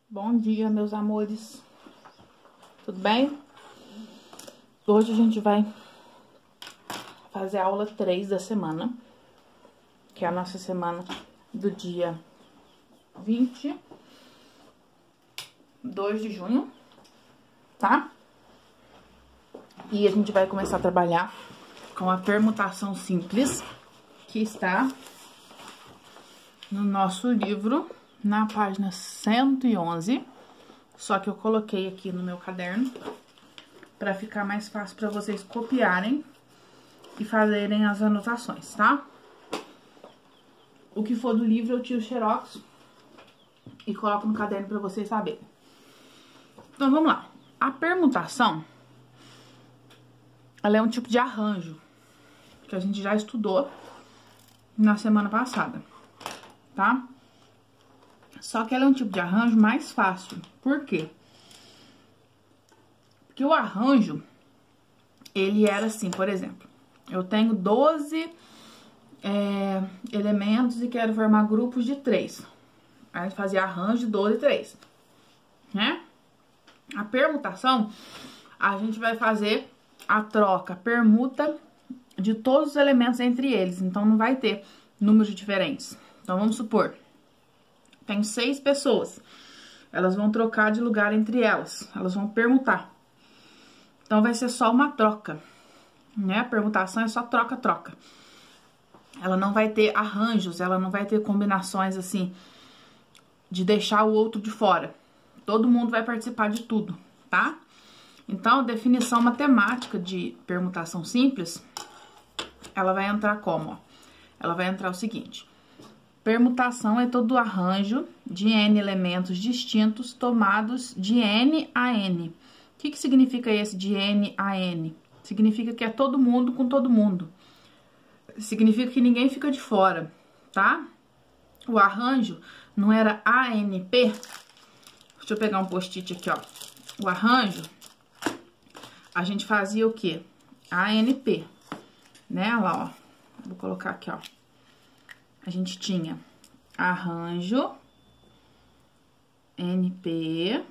Bom dia, meus amores. Tudo bem? Hoje a gente vai fazer a aula 3 da semana, que é a nossa semana do dia 22 de junho, tá? E a gente vai começar a trabalhar com a permutação simples, que está no nosso livro, na página 111, só que eu coloquei aqui no meu caderno para ficar mais fácil para vocês copiarem e fazerem as anotações, tá? O que for do livro eu tiro o xerox e coloco no caderno para vocês saberem. Então, vamos lá. A permutação, ela é um tipo de arranjo que a gente já estudou na semana passada, tá? Só que ela é um tipo de arranjo mais fácil. Por quê? Porque o arranjo, ele era assim, por exemplo, eu tenho 12 elementos e quero formar grupos de 3. Aí a gente fazia arranjo de 12 e 3, né? A permutação, a gente vai fazer a troca, a permuta de todos os elementos entre eles. Então, não vai ter números diferentes. Então, vamos supor, tenho 6 pessoas. Elas vão trocar de lugar entre elas. Elas vão permutar. Então, vai ser só uma troca, né? A permutação é só troca-troca. Ela não vai ter arranjos, ela não vai ter combinações, assim, de deixar o outro de fora. Todo mundo vai participar de tudo, tá? Então, a definição matemática de permutação simples, ela vai entrar como, ó? Ela vai entrar o seguinte: permutação é todo arranjo de N elementos distintos tomados de N a N. O que significa esse de N a N? Significa que é todo mundo com todo mundo. Significa que ninguém fica de fora, tá? O arranjo não era ANP. Deixa eu pegar um post-it aqui, ó. O arranjo, a gente fazia o quê? ANP, né? Olha lá, ó. Vou colocar aqui, ó. A gente tinha arranjo, NP,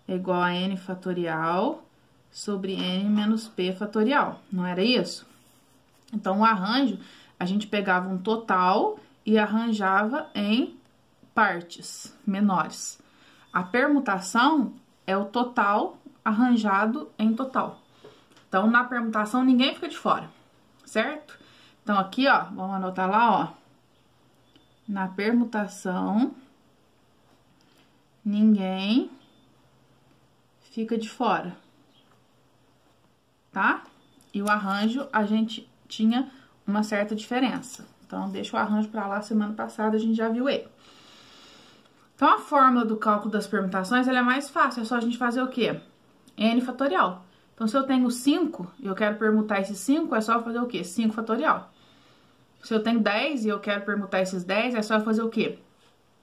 é igual a N fatorial sobre N menos P fatorial, não era isso? Então, o arranjo, a gente pegava um total e arranjava em partes menores. A permutação é o total arranjado em total. Então, na permutação, ninguém fica de fora, certo? Então, aqui, ó, vamos anotar lá, ó. Na permutação, ninguém fica de fora, tá? E o arranjo, a gente tinha uma certa diferença. Então, deixa o arranjo pra lá, semana passada a gente já viu ele. Então, a fórmula do cálculo das permutações, ela é mais fácil, é só a gente fazer o quê? N fatorial. Então, se eu tenho 5 e eu quero permutar esses 5, é só fazer o quê? 5 fatorial. Se eu tenho 10 e eu quero permutar esses 10, é só fazer o quê?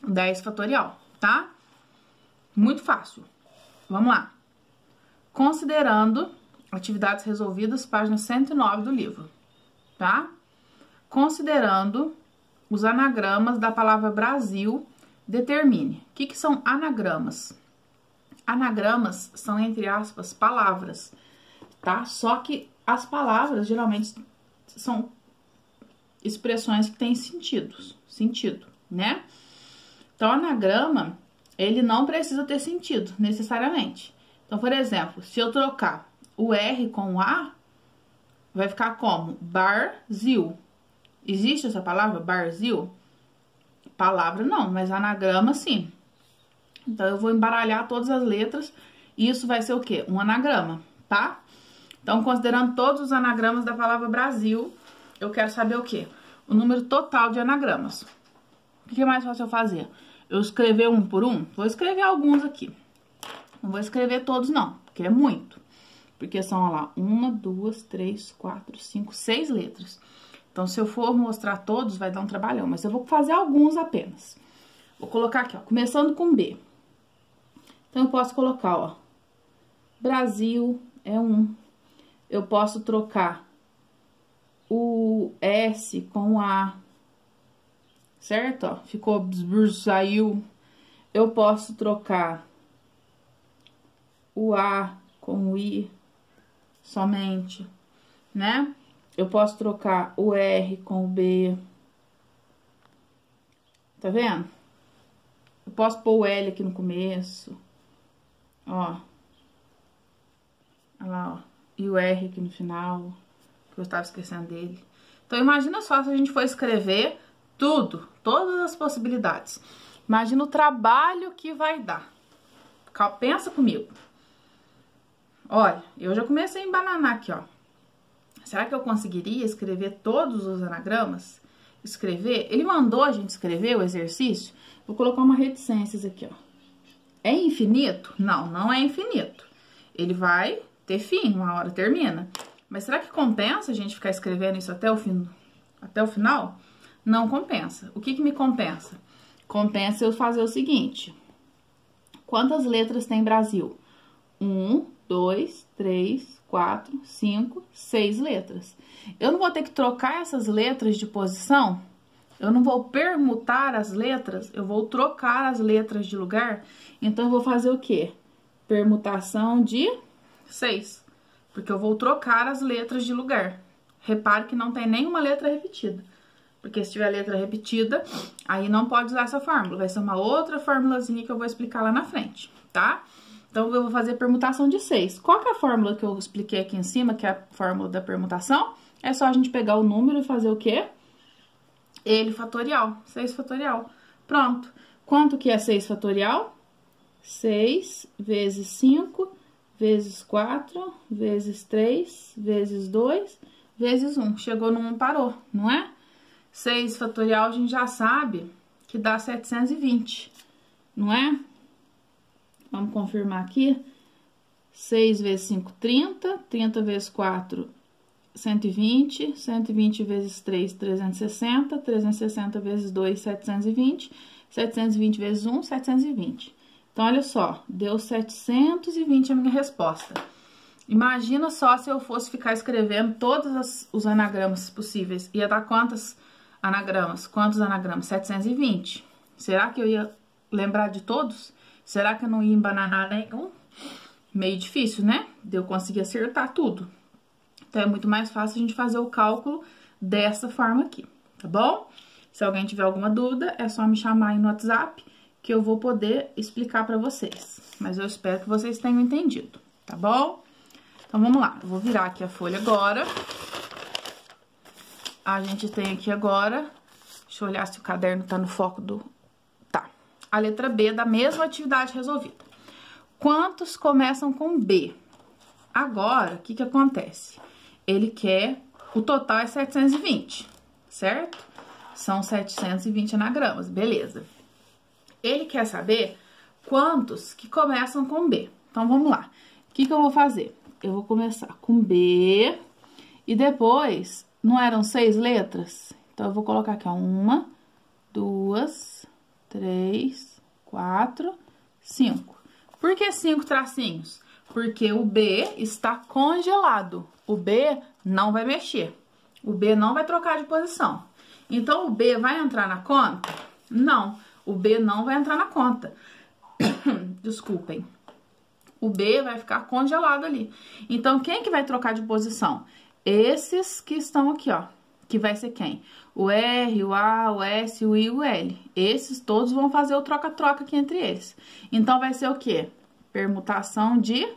10 fatorial, tá? Muito fácil. Vamos lá. Considerando atividades resolvidas, página 109 do livro, tá? Considerando os anagramas da palavra Brasil, determine. O que são anagramas? Anagramas são, entre aspas, palavras, tá? Só que as palavras, geralmente, são expressões que têm sentido, né? Então, anagrama, ele não precisa ter sentido, necessariamente. Então, por exemplo, se eu trocar o R com o A, vai ficar como? Barzil. Existe essa palavra, Barzil? Palavra não, mas anagrama sim. Então, eu vou embaralhar todas as letras e isso vai ser o quê? Um anagrama, tá? Então, considerando todos os anagramas da palavra Brasil, eu quero saber o quê? O número total de anagramas. O que é mais fácil eu fazer? Eu escrever um por um? Vou escrever alguns aqui. Não vou escrever todos, não, porque é muito. Porque são, ó lá, 1, 2, 3, 4, 5, 6 letras. Então, se eu for mostrar todos, vai dar um trabalhão. Mas eu vou fazer alguns apenas. Vou colocar aqui, ó, começando com B. Então, eu posso colocar, ó, Brasil é 1. Eu posso trocar o S com o A, certo? Ó, ficou, saiu. eu posso trocar o A com o I somente, né? Eu posso trocar o R com o B. Tá vendo? Eu posso pôr o L aqui no começo. Ó. Olha lá, ó. E o R aqui no final, que eu estava esquecendo dele. Então, imagina só se a gente for escrever tudo, todas as possibilidades. Imagina o trabalho que vai dar. Pensa comigo. Olha, eu já comecei a embananar aqui, ó. Será que eu conseguiria escrever todos os anagramas? Escrever? Ele mandou a gente escrever o exercício. Vou colocar uma reticências aqui, ó. É infinito? Não, não é infinito. Ele vai ter fim, uma hora termina. Mas será que compensa a gente ficar escrevendo isso até o final? Não compensa. O que que me compensa? Compensa eu fazer o seguinte. Quantas letras tem Brasil? 1, 2, 3, 4, 5, 6 letras. Eu não vou ter que trocar essas letras de posição? Eu não vou permutar as letras? Eu vou trocar as letras de lugar? Então, eu vou fazer o quê? Permutação de 6. Porque eu vou trocar as letras de lugar. Repare que não tem nenhuma letra repetida. Porque se tiver letra repetida, aí não pode usar essa fórmula. Vai ser uma outra formulazinha que eu vou explicar lá na frente, tá? Então, eu vou fazer permutação de 6. Qual que é a fórmula que eu expliquei aqui em cima, que é a fórmula da permutação? É só a gente pegar o número e fazer o quê? Ele fatorial, 6 fatorial. Pronto. Quanto que é 6 fatorial? 6 vezes 5, vezes 4, vezes 3, vezes 2, vezes 1. Chegou no 1, parou, não é? 6 fatorial a gente já sabe que dá 720, não é? Vamos confirmar aqui. 6 vezes 5, 30. 30 vezes 4, 120. 120 vezes 3, 360. 360 vezes 2, 720. 720 vezes 1, 720. Então, olha só, deu 720 a minha resposta. Imagina só se eu fosse ficar escrevendo todos os anagramas possíveis. Ia dar quantos anagramas? 720. Será que eu ia lembrar de todos? Será que eu não ia embananar nenhum? Meio difícil, né? De eu conseguir acertar tudo. Então, é muito mais fácil a gente fazer o cálculo dessa forma aqui, tá bom? Se alguém tiver alguma dúvida, é só me chamar aí no WhatsApp, que eu vou poder explicar pra vocês. Mas eu espero que vocês tenham entendido, tá bom? Então, vamos lá. Eu vou virar aqui a folha agora. A gente tem aqui agora... Deixa eu olhar se o caderno tá no foco do... Tá. A letra B da mesma atividade resolvida. Quantos começam com B? Agora, o que que acontece? Ele quer... O total é 720, certo? São 720 anagramas, beleza. Ele quer saber quantos que começam com B. Então, vamos lá. O que que eu vou fazer? Eu vou começar com B e depois, não eram 6 letras? Então, eu vou colocar aqui, ó, 1, 2, 3, 4, 5. Por que 5 tracinhos? Porque o B está congelado. O B não vai mexer. O B não vai trocar de posição. Então, o B vai entrar na conta? Não. O B não vai entrar na conta. Desculpem. O B vai ficar congelado ali. Então, quem que vai trocar de posição? Esses que estão aqui, ó. Que vai ser quem? O R, o A, o S, o I e o L. Esses todos vão fazer o troca-troca aqui entre eles. Então, vai ser o quê? Permutação de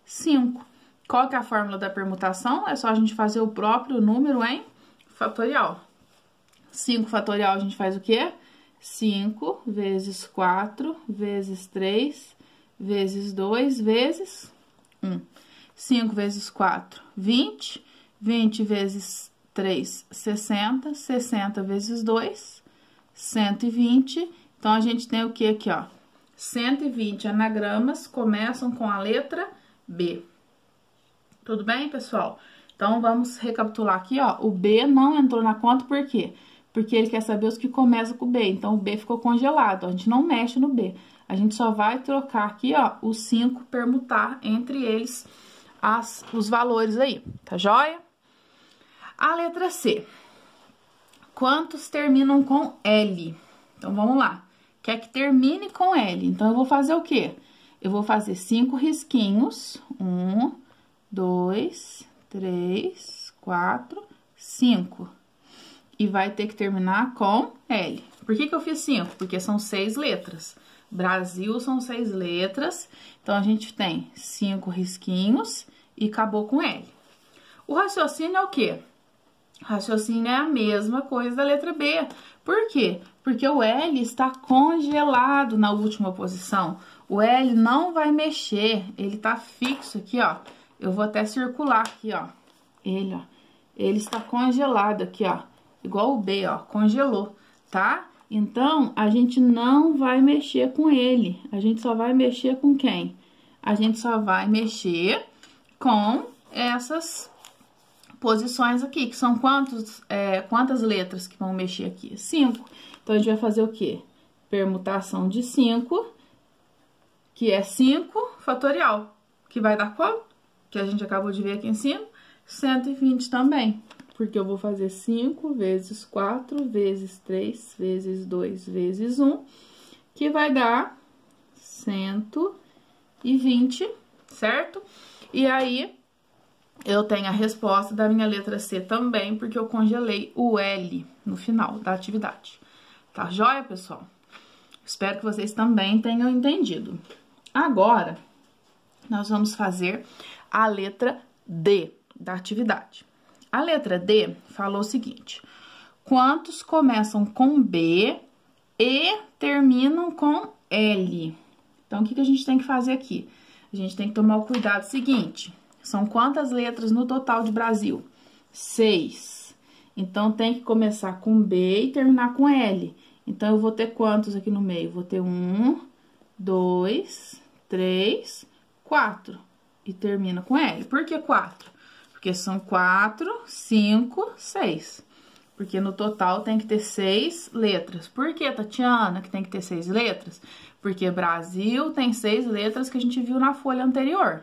5. Qual que é a fórmula da permutação? É só a gente fazer o próprio número em fatorial. 5 fatorial a gente faz o quê? 5 vezes 4 vezes 3 vezes 2 vezes 1. 5 vezes 4, 20. 20 vezes 3, 60. 60 vezes 2, 120. Então, a gente tem o que aqui, ó? 120 anagramas começam com a letra B. Tudo bem, pessoal? Então, vamos recapitular aqui, ó. O B não entrou na conta, por quê? Porque ele quer saber os que começam com B. Então, o B ficou congelado. A gente não mexe no B. A gente só vai trocar aqui, ó, os 5, permutar entre eles os valores aí. Tá joia? A letra C. Quantos terminam com L? Então, vamos lá. quer que termine com L. Então, eu vou fazer o quê? Eu vou fazer 5 risquinhos. 1, 2, 3, 4, 5. E vai ter que terminar com L. Por que que eu fiz 5? Porque são 6 letras. Brasil são 6 letras. Então, a gente tem 5 risquinhos e acabou com L. O raciocínio é o quê? O raciocínio é a mesma coisa da letra B. Por quê? Porque o L está congelado na última posição. O L não vai mexer, ele tá fixo aqui, ó. Eu vou até circular aqui, ó. Ele está congelado aqui, ó. Igual o B, ó, congelou, tá? Então, a gente não vai mexer com ele. A gente só vai mexer com quem? A gente só vai mexer com essas posições aqui, que são quantas letras que vão mexer aqui? 5. Então, a gente vai fazer o quê? Permutação de 5, que é 5 fatorial, que vai dar quanto? Que a gente acabou de ver aqui em cima, 120 também. Porque eu vou fazer 5 vezes 4 vezes 3 vezes 2 vezes 1, que vai dar 120, certo? E aí, eu tenho a resposta da minha letra C também, porque eu congelei o L no final da atividade. Tá joia, pessoal? Espero que vocês também tenham entendido. Agora, nós vamos fazer a letra D da atividade. A letra D falou o seguinte: quantos começam com B e terminam com L? Então, o que a gente tem que fazer aqui? A gente tem que tomar o cuidado seguinte: são quantas letras no total de Brasil? 6. Então, tem que começar com B e terminar com L. Então, eu vou ter quantos aqui no meio? Vou ter 1, 2, 3, 4. E termina com L. Por que 4? Porque são 4, 5, 6. Porque no total tem que ter 6 letras. Por que, Tatiana, que tem que ter 6 letras? Porque Brasil tem 6 letras que a gente viu na folha anterior,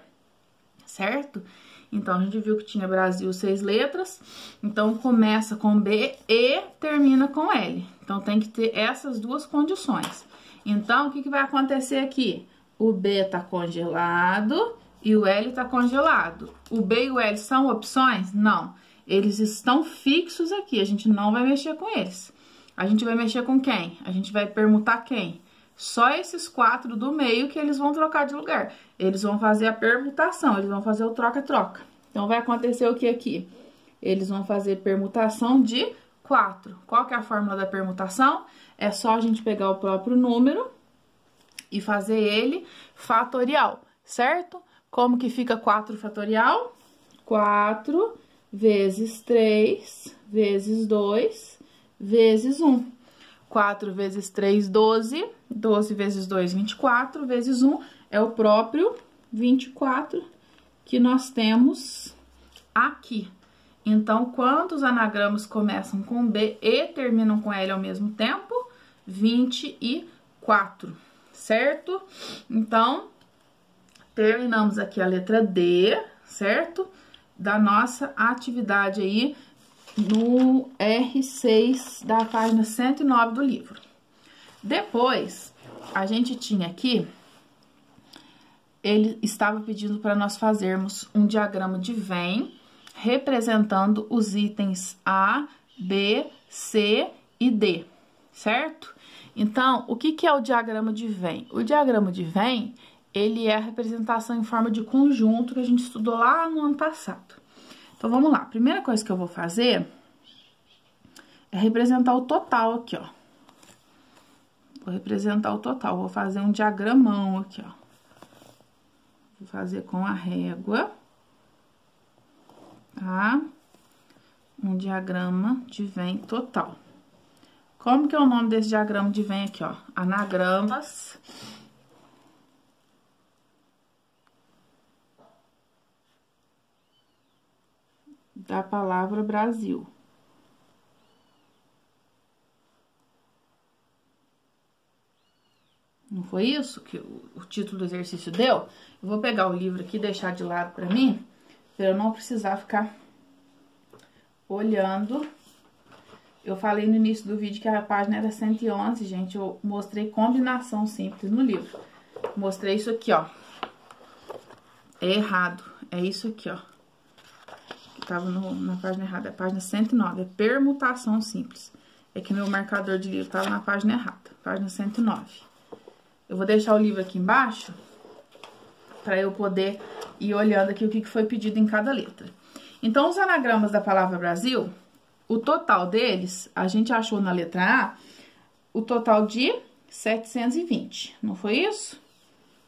certo? Então, a gente viu que tinha Brasil 6 letras. Então, começa com B e termina com L. Então, tem que ter essas duas condições. Então, o que vai acontecer aqui? O B tá congelado e o L tá congelado. O B e o L são opções? Não. Eles estão fixos aqui, a gente não vai mexer com eles. A gente vai mexer com quem? A gente vai permutar quem? Só esses 4 do meio que eles vão trocar de lugar. Eles vão fazer a permutação, eles vão fazer o troca-troca. Então, vai acontecer o que aqui? Eles vão fazer permutação de 4. Qual que é a fórmula da permutação? É só a gente pegar o próprio número e fazer ele fatorial, certo? Como que fica 4 fatorial? 4 vezes 3 vezes 2 vezes 1. 4 vezes 3, 12. 12 vezes 2, 24. Vezes 1 é o próprio 24 que nós temos aqui. Então, quantos anagramas começam com B e terminam com L ao mesmo tempo? 24, certo? Então, terminamos aqui a letra D, certo? Da nossa atividade aí no R6 da página 109 do livro. Depois, a gente tinha aqui, ele estava pedindo para nós fazermos um diagrama de Venn representando os itens A, B, C e D, certo? Então, o que é o diagrama de Venn? O diagrama de Venn, ele é a representação em forma de conjunto que a gente estudou lá no ano passado. Então, vamos lá. A primeira coisa que eu vou fazer é representar o total aqui, ó. Vou representar o total. Vou fazer um diagramão aqui, ó. Vou fazer com a régua, tá? Um diagrama de Venn total. Como que é o nome desse diagrama de Venn aqui, ó? Anagramas da palavra Brasil. Não foi isso que o título do exercício deu? Eu vou pegar o livro aqui e deixar de lado pra mim, pra eu não precisar ficar olhando Eu falei no início do vídeo que a página era 111, gente. Eu mostrei combinação simples no livro. Mostrei isso aqui, ó. É errado. É isso aqui, ó. Que tava na página errada. É a página 109. É permutação simples. É que meu marcador de livro tava na página errada. Página 109. Eu vou deixar o livro aqui embaixo para eu poder ir olhando aqui o que foi pedido em cada letra. Então, os anagramas da palavra Brasil, o total deles, a gente achou na letra A o total de 720, não foi isso?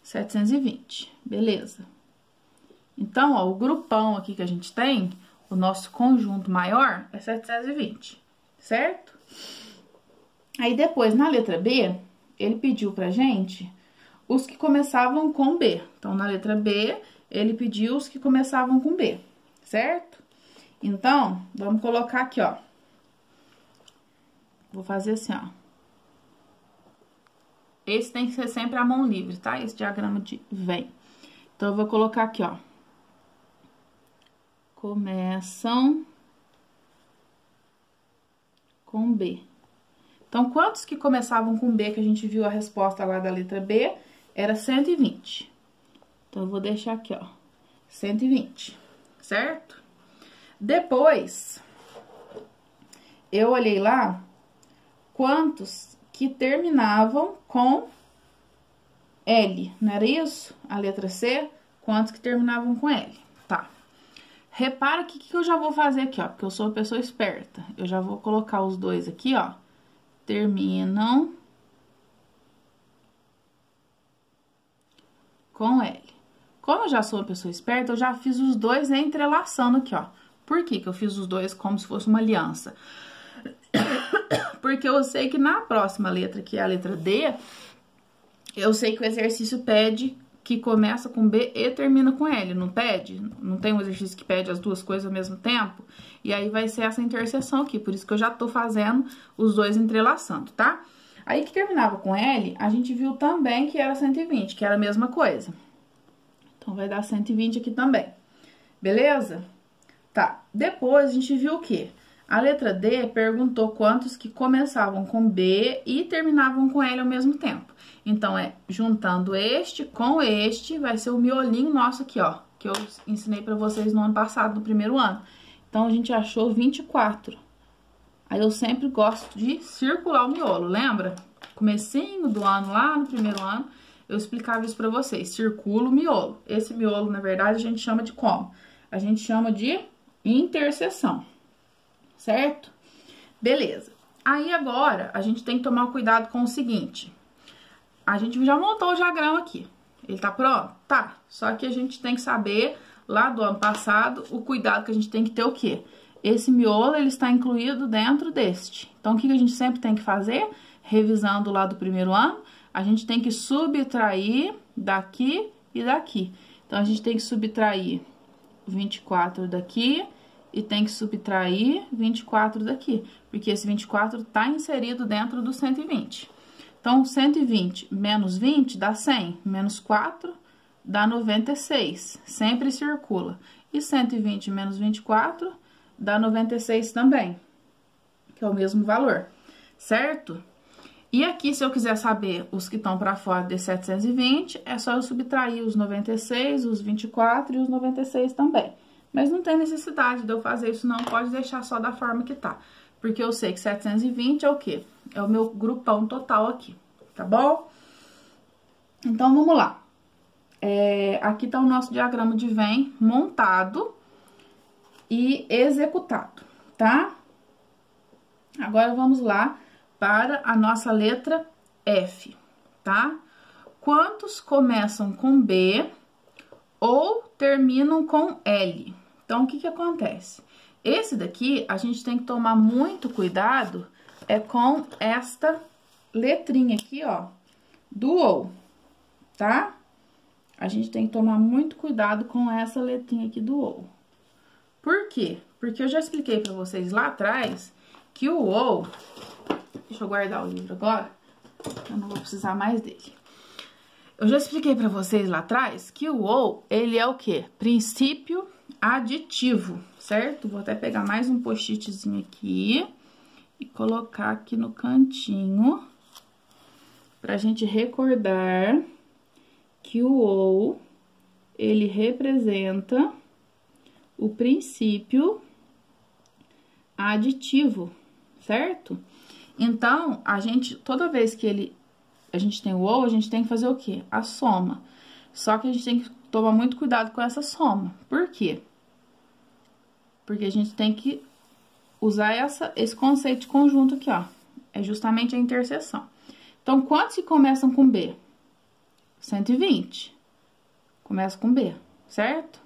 720, beleza. Então, ó, o grupão aqui que a gente tem, o nosso conjunto maior é 720, certo? Aí, depois, na letra B, ele pediu pra gente os que começavam com B. Então, na letra B, ele pediu os que começavam com B, certo? Então, vamos colocar aqui, ó. Vou fazer assim, ó. Esse tem que ser sempre a mão livre, tá? Esse diagrama de vem. Então, eu vou colocar aqui, ó. Começam com B. Então, quantos que começavam com B, que a gente viu a resposta lá da letra B, era 120. Então, eu vou deixar aqui, ó, 120, certo? Depois, eu olhei lá quantos que terminavam com L, não era isso? A letra C, quantos que terminavam com L, tá? Repara que eu já vou fazer aqui, ó, porque eu sou uma pessoa esperta. Eu já vou colocar os dois aqui, ó, terminam com L. Como eu já sou uma pessoa esperta, eu já fiz os dois entrelaçando aqui, ó. Por que que eu fiz os dois como se fosse uma aliança? Porque eu sei que na próxima letra, que é a letra D, eu sei que o exercício pede que começa com B e termina com L, não pede? Não tem um exercício que pede as duas coisas ao mesmo tempo? E aí vai ser essa interseção aqui, por isso que eu já tô fazendo os dois entrelaçando, tá? Aí que terminava com L, a gente viu também que era 120, que era a mesma coisa. Então, vai dar 120 aqui também, beleza? Tá, depois a gente viu o quê? A letra D perguntou quantos que começavam com B e terminavam com L ao mesmo tempo. Então, juntando este com este, vai ser o miolinho nosso aqui, ó, que eu ensinei pra vocês no ano passado, no primeiro ano. Então, a gente achou 24. Aí, eu sempre gosto de circular o miolo, lembra? Comecinho do ano, lá no primeiro ano, eu explicava isso pra vocês, circula o miolo. Esse miolo, na verdade, a gente chama de como? A gente chama de interseção, certo? Beleza. Aí, agora, a gente tem que tomar cuidado com o seguinte. A gente já montou o diagrama aqui. Ele tá pronto? Tá. Só que a gente tem que saber, lá do ano passado, o cuidado que a gente tem que ter o quê? Esse miolo, ele está incluído dentro deste. Então, o que a gente sempre tem que fazer? Revisando lá do primeiro ano, a gente tem que subtrair daqui e daqui. Então, a gente tem que subtrair 24 daqui e tem que subtrair 24 daqui, porque esse 24 tá inserido dentro do 120. Então, 120 menos 20 dá 100, menos 4 dá 96, sempre circula. E 120 menos 24 dá 96 também, que é o mesmo valor, certo? E aqui, se eu quiser saber os que estão para fora de 720, é só eu subtrair os 96, os 24 e os 96 também. Mas não tem necessidade de eu fazer isso, não. Pode deixar só da forma que tá. Porque eu sei que 720 é o quê? É o meu grupão total aqui, tá bom? Então, vamos lá. Aqui tá o nosso diagrama de Venn montado e executado, tá? Agora, vamos lá para a nossa letra F, tá? Quantos começam com B ou terminam com L? Então, o que que acontece? Esse daqui, a gente tem que tomar muito cuidado com esta letrinha aqui, ó, do OU, tá? A gente tem que tomar muito cuidado com essa letrinha aqui do OU. Por quê? Porque eu já expliquei pra vocês lá atrás que o OU... Deixa eu guardar o livro agora, eu não vou precisar mais dele. Eu já expliquei pra vocês lá atrás que o OU, ele é o quê? Princípio aditivo, certo? Vou até pegar mais um post-itzinho aqui e colocar aqui no cantinho, pra gente recordar que o ou, ele representa o princípio aditivo, certo? Então, toda vez que a gente tem o ou, a gente tem que fazer o quê? A soma. Só que a gente tem que tomar muito cuidado com essa soma. Por quê? Porque a gente tem que usar esse conceito de conjunto aqui, ó. É justamente a interseção. Então, quantos que começam com B? 120. Começa com B, certo?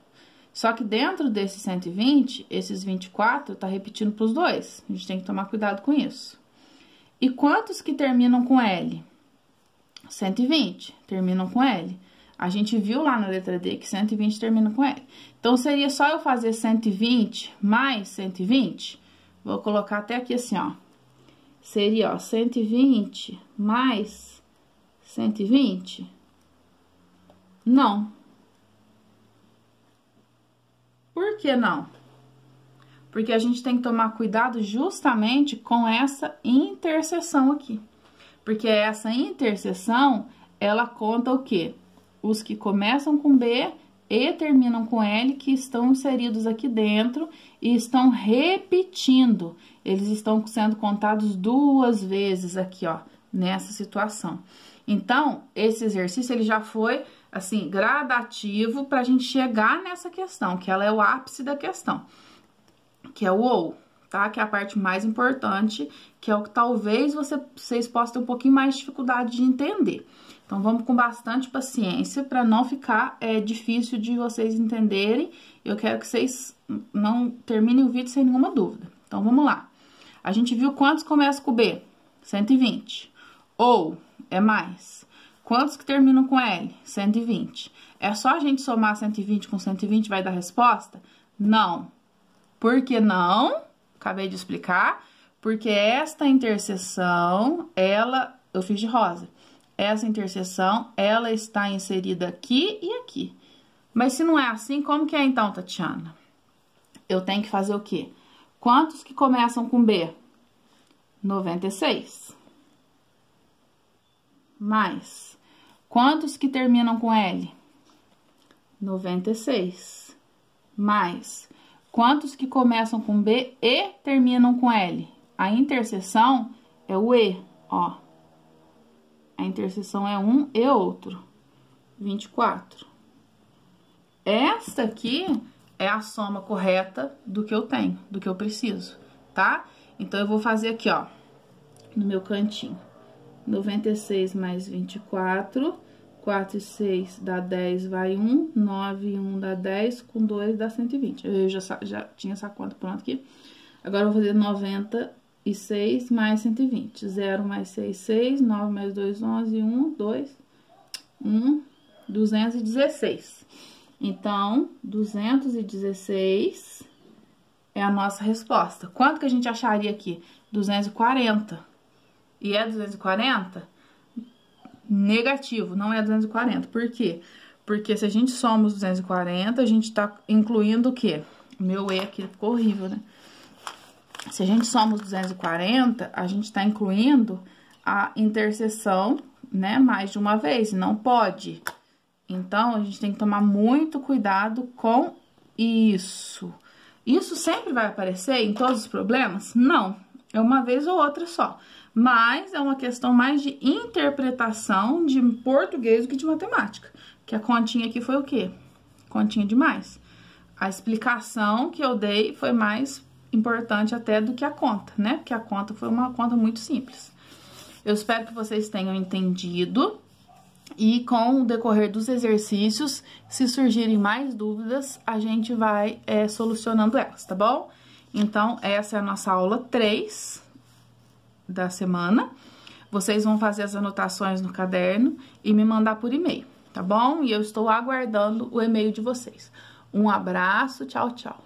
Só que dentro desses 120, esses 24 tá repetindo pros dois. A gente tem que tomar cuidado com isso. E quantos que terminam com L? 120 terminam com L. A gente viu lá na letra D que 120 termina com L. Então, seria só eu fazer 120 mais 120? Vou colocar até aqui assim, ó. Seria, ó, 120 mais 120? Não. Por que não? Porque a gente tem que tomar cuidado justamente com essa interseção aqui. Porque essa interseção, ela conta o quê? Os que começam com B e terminam com L, que estão inseridos aqui dentro e estão repetindo. Eles estão sendo contados 2 vezes aqui, ó, nessa situação. Então, esse exercício, ele já foi, assim, gradativo pra gente chegar nessa questão, que ela é o ápice da questão, que é o ou, tá? Que é a parte mais importante, que é o que talvez vocês possam ter um pouquinho mais de dificuldade de entender. Então, vamos com bastante paciência para não ficar difícil de vocês entenderem. Eu quero que vocês não terminem o vídeo sem nenhuma dúvida. Então, vamos lá. A gente viu quantos começam com B? 120. Ou é mais. Quantos que terminam com L? 120. É só a gente somar 120 com 120 vai dar resposta? Não. Por que não? Acabei de explicar. Porque esta interseção, eu fiz de rosa. Essa interseção, ela está inserida aqui e aqui. Mas se não é assim, como que é então, Tatiana? Eu tenho que fazer o quê? Quantos que começam com B? 96. Mais. Quantos que terminam com L? 96. Mais. Quantos que começam com B e terminam com L? A interseção é o E, ó. A interseção é um e outro. 24. Esta aqui é a soma correta do que eu tenho, do que eu preciso, tá? Então, eu vou fazer aqui, ó, no meu cantinho. 96 mais 24, 4 e 6 dá 10, vai 1, 9 e 1 dá 10, com 2 dá 120. Eu já tinha essa conta pronta aqui. Agora, eu vou fazer 96 mais 120. 0 mais 6, 6, 9 mais 2, 11, 1, 2, 1, 216. Então, 216 é a nossa resposta. Quanto que a gente acharia aqui? 240. E é 240? Negativo, não é 240. Por quê? Porque se a gente soma os 240, a gente tá incluindo o quê? Meu E aqui ficou horrível, né? Se a gente soma os 240, a gente tá incluindo a interseção, né, mais de uma vez, não pode. Então, a gente tem que tomar muito cuidado com isso. Isso sempre vai aparecer em todos os problemas? Não, é uma vez ou outra só. Mas é uma questão mais de interpretação de português do que de matemática. Que a continha aqui foi o quê? Continha demais. A explicação que eu dei foi mais importante até do que a conta, né? Porque a conta foi uma conta muito simples. Eu espero que vocês tenham entendido. E com o decorrer dos exercícios, se surgirem mais dúvidas, a gente vai solucionando elas, tá bom? Então, essa é a nossa aula 3 da semana. Vocês vão fazer as anotações no caderno e me mandar por e-mail, tá bom? E eu estou aguardando o e-mail de vocês. Um abraço, tchau, tchau.